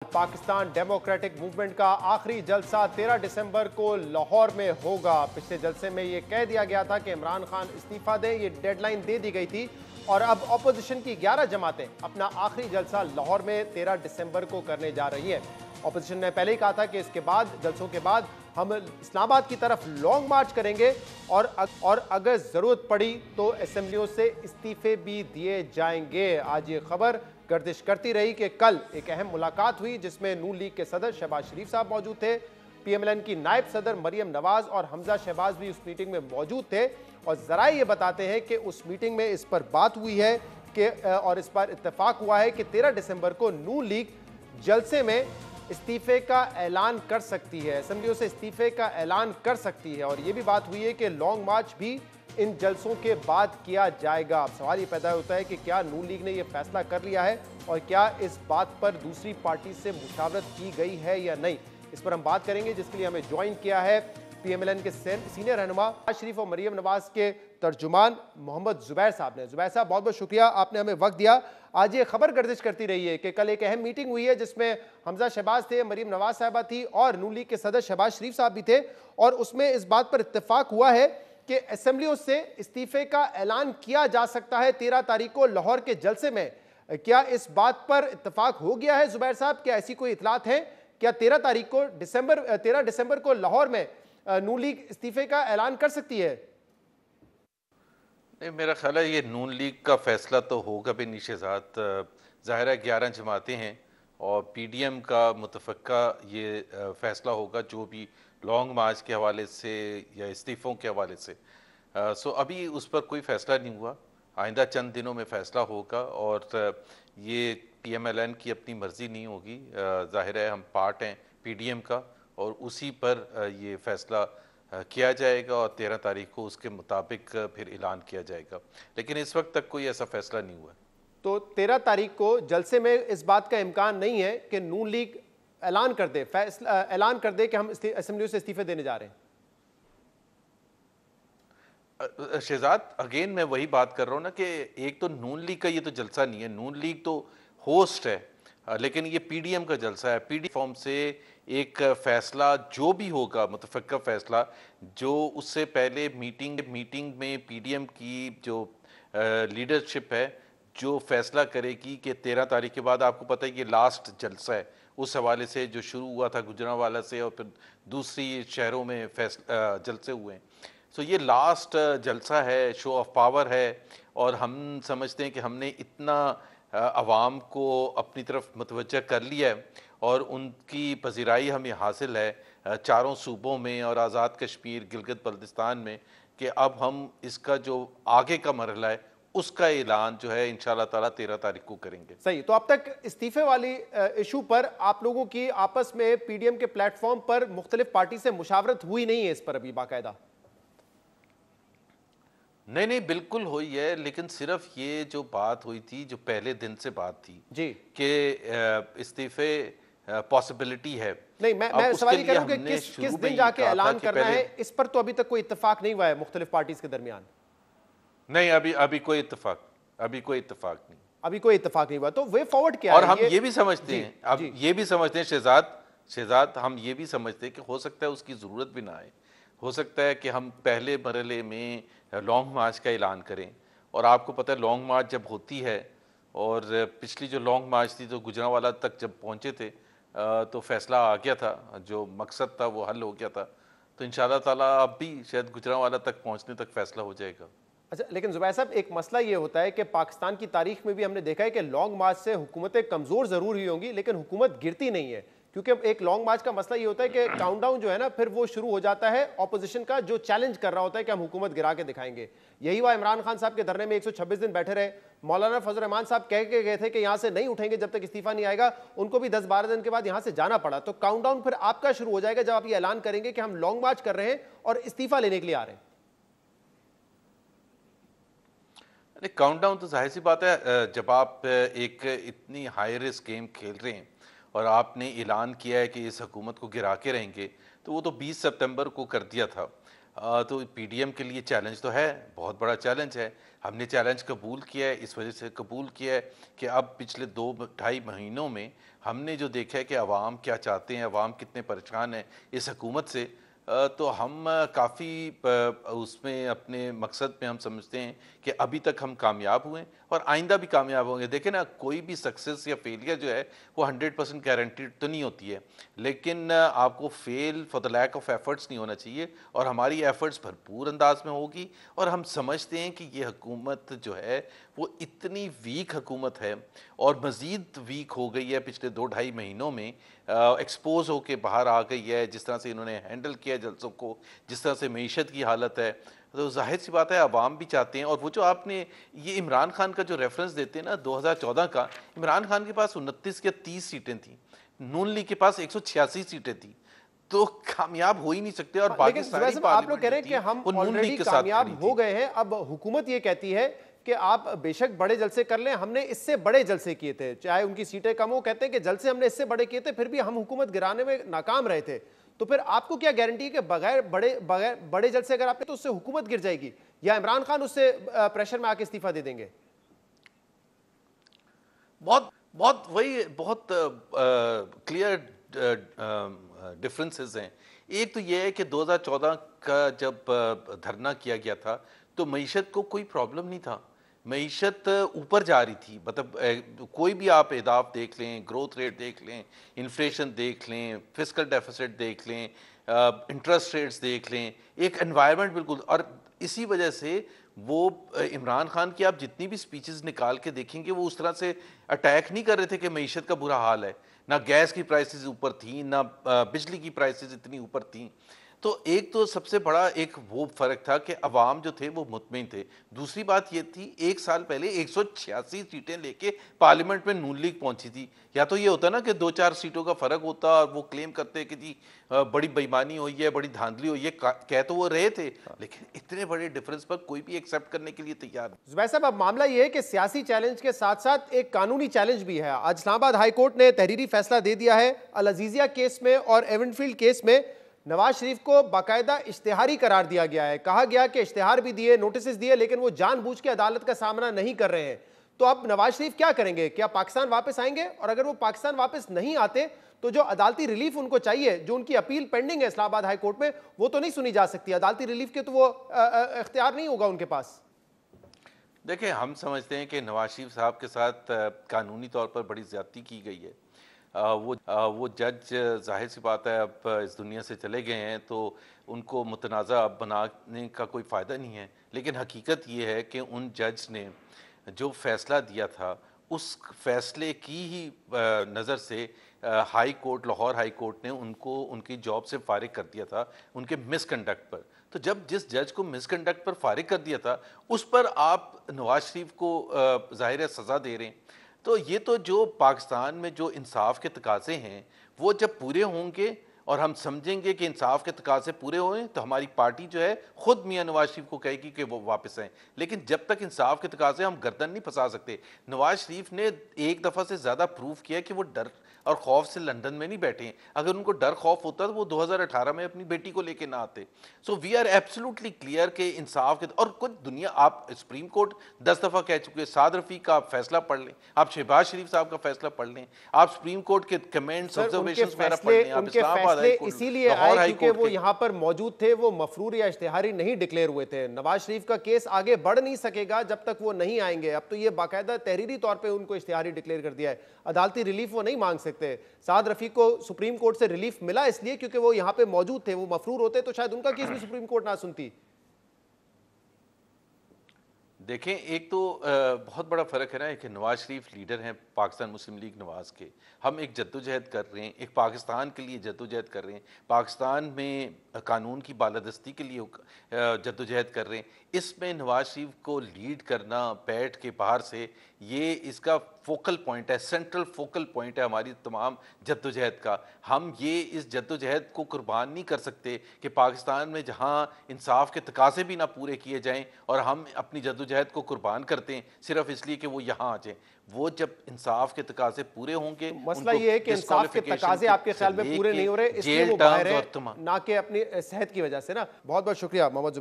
Pakistan democratic movement का आखिरी जलसा 13 दिसंबर को लाहौर में होगा। पिछले जलसे में यह कह दिया गया था कि इमरान खान इस्तीफा दें, ये डेडलाइन दे दी गई थी और अब अपोजिशन की 11 जमातें अपना आखिरी जलसा लाहौर में 13 दिसंबर को करने जा रही हैं। अपोजिशन ने पहले ही कहा था कि इसके बाद जलसों के बाद हम इस्लामाबाद की तरफ लॉन्ग मार्च करेंगे और अगर जरूरत पड़ी तो असेंबलियों से इस्तीफे भी दिए जाएंगे। आज ये खबर गर्दिश करती रही कि कल एक अहम मुलाकात हुई जिसमें नून लीग के सदर शहबाज शरीफ साहब मौजूद थे, पीएमएलएन की नायब सदर मरियम नवाज और हमजा शहबाज भी उस मीटिंग में मौजूद थे। और जराए ये बताते हैं कि उस मीटिंग में इस पर बात हुई है कि और इस पर इत्तेफाक हुआ है कि 13 दिसंबर को नून लीग जलसे में इस्तीफे का ऐलान कर सकती है, असेंबलियों से इस्तीफे का ऐलान कर सकती है। और यह भी बात हुई है कि लॉन्ग मार्च भी इन जलसों के बाद किया जाएगा। अब सवाल ये पैदा होता है कि क्या नून लीग ने यह फैसला कर लिया है और क्या इस बात पर दूसरी पार्टी से मुशावरत की गई है या नहीं, इस पर हम बात करेंगे, जिसके लिए हमें ज्वाइन किया है पीएमएलएन के सीनियर रहनुमा शरीफ और मरियम नवाज के तर्जुमान मोहम्मद जुबैर साहब ने। जुबैर साहब, बहुत बहुत शुक्रिया, आपने हमें वक्त दिया। आज ये खबर गर्दिश करती रही है कि कल एक अहम मीटिंग हुई है जिसमें हमजा शहबाज थे, मरियम नवाज साहबा थी और नून लीग के सदर शहबाज शरीफ साहब भी थे और उसमें इस बात पर इत्तेफाक हुआ है कि असेंबलियों से इस्तीफे का ऐलान किया जा सकता है 13 तारीख को लाहौर के जलसे में। क्या इस बात पर इत्तेफाक हो गया है जुबैर साहब? क्या ऐसी कोई इतलात है? क्या 13 दिसंबर को लाहौर में नून लीग इस्तीफे का ऐलान कर सकती है? नहीं, मेरा ख्याल है ये नून लीग का फैसला तो होगा भी नहीं शहजाद। ज़ाहिर है 11 जमातें हैं और पीडीएम का मुतफ़क्का ये फैसला होगा जो भी लॉन्ग मार्च के हवाले से या इस्तीफ़ों के हवाले से। सो अभी उस पर कोई फ़ैसला नहीं हुआ, आइंदा चंद दिनों में फ़ैसला होगा और ये पीएमएलएन की अपनी मर्ज़ी नहीं होगी। ज़ाहिर है हम पार्ट हैं पीडीएम का और उसी पर ये फ़ैसला किया जाएगा और 13 तारीख को उसके मुताबिक फिर ऐलान किया जाएगा, लेकिन इस वक्त तक कोई ऐसा फैसला नहीं हुआ है। तो 13 तारीख को जलसे में इस बात का इम्कान नहीं है कि नून लीग ऐलान कर दे, ऐलान कर दे कि हम असेंबलियों से इस्तीफे देने जा रहे हैं। शहजाद, अगेन मैं वही बात कर रहा हूँ ना कि एक तो नून लीग का ये तो जलसा नहीं है, नून लीग तो होस्ट है, लेकिन ये पीडीएम का जलसा है। पीडीएम फॉर्म से एक फैसला जो भी होगा, मुतफ़क्का फैसला, जो उससे पहले मीटिंग में पीडीएम की जो लीडरशिप है जो फैसला करेगी कि 13 तारीख के बाद, आपको पता है कि लास्ट जलसा है, उस हवाले से जो शुरू हुआ था गुजरांवाला से और फिर दूसरी शहरों में जलसे हुए हैं। सो ये लास्ट जलसा है, शो ऑफ पावर है और हम समझते हैं कि हमने इतना अवाम को अपनी तरफ मुतवज्जह कर लिया है और उनकी पज़ीराई हमें हासिल है चारों सूबों में और आज़ाद कश्मीर गिलगित बल्तिस्तान में, कि अब हम इसका जो आगे का मरहला है उसका ऐलान जो है इंशाअल्लाह ताला 13 तारीख को करेंगे। सही। तो अब तक इस्तीफे वाली इशू पर आप लोगों की आपस में पीडीएम के प्लेटफॉर्म पर मुख्तलिफ पार्टी से मुशावरत हुई नहीं है इस पर अभी बाकायदा? नहीं, बिल्कुल हुई है, लेकिन सिर्फ ये जो बात हुई थी, जो पहले दिन से बात थी जी कि इस्तीफे पॉसिबिलिटी है। नहीं, मैं सवाल ये करूं कि किस दिन जाके ऐलान करना है, इस पर तो अभी तक कोई इत्तेफाक नहीं हुआ है मुख्तलिफ पार्टीज के दरमियान। नहीं, अभी कोई इत्तेफाक नहीं, अभी कोई इत्तेफाक नहीं हुआ। तो वे फॉरवर्ड क्या और है? हम ये भी समझते हैं, अब ये भी समझते हैं शहजाद, हम ये भी समझते हैं कि हो सकता है उसकी ज़रूरत भी ना आए, हो सकता है कि हम पहले मरहले में लॉन्ग मार्च का ऐलान करें। और आपको पता है लॉन्ग मार्च जब होती है, और पिछली जो लॉन्ग मार्च थी तो गुजरांवाला तक जब पहुँचे थे तो फैसला आ गया था, जो मकसद था वो हल हो गया था। तो इंशाअल्लाह ताला अब भी शायद गुजरांवाला तक पहुँचने तक फैसला हो जाएगा। अच्छा, लेकिन जुबैर साहब, एक मसला ये होता है कि पाकिस्तान की तारीख में भी हमने देखा है कि लॉन्ग मार्च से हुकूमतें कमज़ोर ज़रूर हुई होंगी लेकिन हुकूमत गिरती नहीं है, क्योंकि अब एक लॉन्ग मार्च का मसला ये होता है कि काउंटडाउन जो है ना फिर वो शुरू हो जाता है ऑपोजिशन का, जो चैलेंज कर रहा होता है कि हम हुकूमत गिरा के दिखाएंगे। यही हुआ इमरान खान साहब के धरने में 126 दिन बैठे रहे, मौलाना फजल रहमान साहब कह के गए थे कि यहाँ से नहीं उठेंगे जब तक इस्तीफा नहीं आएगा, उनको भी 10-12 दिन के बाद यहाँ से जाना पड़ा। तो काउंटडाउन फिर आपका शुरू हो जाएगा जब आप ये ऐलान करेंगे कि हम लॉन्ग मार्च कर रहे हैं और इस्तीफा लेने के लिए आ रहे हैं। अरे काउंटडाउन तो जाहिर सी बात है, जब आप एक इतनी हाई रिस्क गेम खेल रहे हैं और आपने ऐलान किया है कि इस हुकूमत को गिरा के रहेंगे, तो वो तो 20 सितंबर को कर दिया था। तो पीडीएम के लिए चैलेंज तो है, बहुत बड़ा चैलेंज है। हमने चैलेंज कबूल किया है, इस वजह से कबूल किया है कि अब पिछले 2 ढाई महीनों में हमने जो देखा है कि अवाम क्या चाहते हैं, अवाम कितने परेशान हैं इस हुकूमत से, तो हम काफ़ी उसमें अपने मकसद में हम समझते हैं कि अभी तक हम कामयाब हुए हैं और आइंदा भी कामयाब होंगे। देखें ना, कोई भी सक्सेस या फेलियर जो है वो 100% गारंटीड तो नहीं होती है, लेकिन आपको fail for the lack of efforts नहीं होना चाहिए और हमारी एफर्ट्स भरपूर अंदाज में होगी। और हम समझते हैं कि ये हुकूमत जो है वो इतनी वीक हुकूमत है और मज़ीद वीक हो गई है पिछले 2 ढाई महीनों में, एक्सपोज होके बाहर आ गई है। जिस तरह से इन्होंने हैंडल किया जलसों को, जिस तरह से मईशत की हालत है, तो जाहिर सी बात है अवाम भी चाहते हैं। और वो जो आपने ये इमरान खान का जो रेफरेंस देते हैं ना 2014 का, इमरान खान के पास 29 या 30 सीटें थी, नून लीग के पास 186 सीटें थी, तो कामयाब हो ही नहीं सकते। और हाँ, बाकी लेकिन सारी वैसे आप लोग पार्लियामेंट कह जो रहे हैं कि थी हम वो नून ऑलरेडी लीग के साथ खड़ी कामयाब हो थी। गए हैं, अब हुकूमत ये कहती है कि आप बेशक बड़े जलसे कर लें, हमने इससे बड़े जलसे किए थे, चाहे उनकी सीटें कम हो, कहते हैं कि जलसे हमने इससे बड़े किए थे, फिर भी हम हुकूमत गिराने में नाकाम रहे थे। तो फिर आपको क्या गारंटी है कि बगैर बड़े जलसे अगर आपने तो उससे हुकूमत गिर जाएगी, या इमरान खान उससे प्रेशर में आके इस्तीफा दे देंगे? बहुत बहुत वही बहुत क्लियर डिफरेंसेस हैं। एक तो ये है कि 2014 का जब धरना किया गया था तो मईशत को कोई प्रॉब्लम नहीं था, मईशत ऊपर जा रही थी। मतलब कोई भी आप एदाफ देख लें, ग्रोथ रेट देख लें, इन्फ्लेशन देख लें, फिस्कल डेफिसिट देख लें, इंटरेस्ट रेट्स देख लें, एक एनवायरनमेंट बिल्कुल। और इसी वजह से वो इमरान खान की आप जितनी भी स्पीचेस निकाल के देखेंगे वो उस तरह से अटैक नहीं कर रहे थे कि मईशत का बुरा हाल है। ना गैस की प्राइसेस ऊपर थी, ना बिजली की प्राइसेस इतनी ऊपर थी। तो एक तो सबसे बड़ा एक वो फ़र्क था कि अवाम जो थे वो मुतमईन थे। दूसरी बात ये थी, 1 साल पहले 186 सीटें लेके पार्लियामेंट में नून लीग पहुंची थी। या तो ये होता ना कि 2-4 सीटों का फ़र्क होता और वो क्लेम करते कि जी बड़ी बेईमानी हुई है, बड़ी धांधली हुई है, कह तो वो रहे थे, लेकिन इतने बड़े डिफरेंस पर कोई भी एक्सेप्ट करने के लिए तैयार नहीं। जुबैर साहब, अब मामला यह है कि सियासी चैलेंज के साथ साथ एक कानूनी चैलेंज भी है। आज इस्लामाबाद हाई कोर्ट ने तहरीरी फैसला दे दिया है अल अजीजिया केस में और एवनफील्ड केस में नवाज शरीफ को बाकायदा इश्तिहारी करार दिया गया है। कहा गया कि इश्तिहार भी दिए, नोटिस दिए, लेकिन वो जानबूझ के अदालत का सामना नहीं कर रहे हैं। तो अब नवाज शरीफ क्या करेंगे? क्या पाकिस्तान वापस आएंगे? और अगर वो पाकिस्तान वापस नहीं आते तो जो अदालती रिलीफ उनको चाहिए, जो उनकी अपील पेंडिंग है इस्लामाबाद हाई कोर्ट में, वो तो नहीं सुनी जा सकती। अदालती रिलीफ के तो वो इख्तियार नहीं होगा उनके पास। देखिए, हम समझते हैं कि नवाज शरीफ साहब के साथ कानूनी तौर पर बड़ी ज़्यादती की गई है। वो जज जाहिर सी बात है अब इस दुनिया से चले गए हैं, तो उनको मुतनाज़ा अब बनाने का कोई फ़ायदा नहीं है। लेकिन हकीकत ये है कि उन जज ने जो फ़ैसला दिया था उस फैसले की ही नज़र से high court, Lahore high court ने उनको उनकी जॉब से फारिग कर दिया था उनके मिसकंडक्ट पर। तो जब जिस जज को मिसकंडक्ट पर फारिग कर दिया था उस पर आप नवाज शरीफ को ज़ाहिर है सज़ा दे रहे हैं। तो ये तो जो पाकिस्तान में जो इंसाफ के तकाज़े हैं वो जब पूरे होंगे और हम समझेंगे कि इंसाफ के तकाज़े पूरे हुए तो हमारी पार्टी जो है खुद मियां नवाज शरीफ को कहेगी कि वो वापस आएँ। लेकिन जब तक इंसाफ के तकाज़े, हम गर्दन नहीं फंसा सकते। नवाज शरीफ ने एक दफ़ा से ज़्यादा प्रूव किया कि वो डर और खौफ से लंदन में नहीं बैठे हैं। अगर उनको डर खौफ होता तो वो 2018 में अपनी बेटी को लेके ना आते। So we are absolutely clear कि इंसाफ के और कुछ दुनिया, आप सुप्रीम कोर्ट 10 दफ़ा कह चुके हैं, साद रफ़ी का आप फैसला पढ़ लें, आप शहबाज शरीफ साहब का फैसला पढ़ लें, आप सुप्रीम कोर्ट के कमेंट्स, ऑब्जर्वेशंस वगैरह पढ़ लें, आप इस्लामाबाद हाई कोर्ट, इसीलिए लाहौर आए हाई क्योंकि कोर्ट वो के। यहाँ पर मौजूद थे, वो मफरूर या इश्तिहारी नहीं डिक्लेयर हुए थे। नवाज शरीफ का केस आगे बढ़ नहीं सकेगा जब तक वो नहीं आएंगे। अब तो ये बाकायदा तहरीरी तौर पे उनको इश्तिहारी डिक्लेयर कर दिया है। अदालती रिलीफ वो नहीं मांग सकते। साद रफीक को सुप्रीम कोर्ट से रिलीफ मिला इसलिए क्योंकि वो यहाँ पे मौजूद थे। वो मफरूर होते तो शायद उनका केस भी सुप्रीम कोर्ट ना सुनती। देखें, एक तो बहुत बड़ा फ़र्क है ना कि नवाज शरीफ लीडर हैं पाकिस्तान मुस्लिम लीग नवाज़ के। हम एक जद्दोजहद कर रहे हैं, एक पाकिस्तान के लिए जद्दोजहद कर रहे हैं, पाकिस्तान में कानून की बालादस्ती के लिए जद्दोजहद कर रहे हैं। इसमें नवाज शरीफ को लीड करना बैठ के बाहर से, ये इसका फोकल पॉइंट है, सेंट्रल फोकल पॉइंट है हमारी तमाम जद्दोजहद का। हम ये इस जद्दोजहद को कुर्बान नहीं कर सकते कि पाकिस्तान में जहाँ इंसाफ के तकाज़े भी ना पूरे किए जाएँ और हम अपनी जद्दोजहद जमहूरियत को कुर्बान करते हैं सिर्फ इसलिए कि वो यहाँ आ जाए। वो जब इंसाफ के तकाजे पूरे होंगे, मसला ये है कि इंसाफ के तकाजे आपके ख्याल में पूरे नहीं हो रहे, इसलिए वो बाहर है, ना कि अपनी सेहत की वजह से ना। बहुत बहुत शुक्रिया मोहम्मद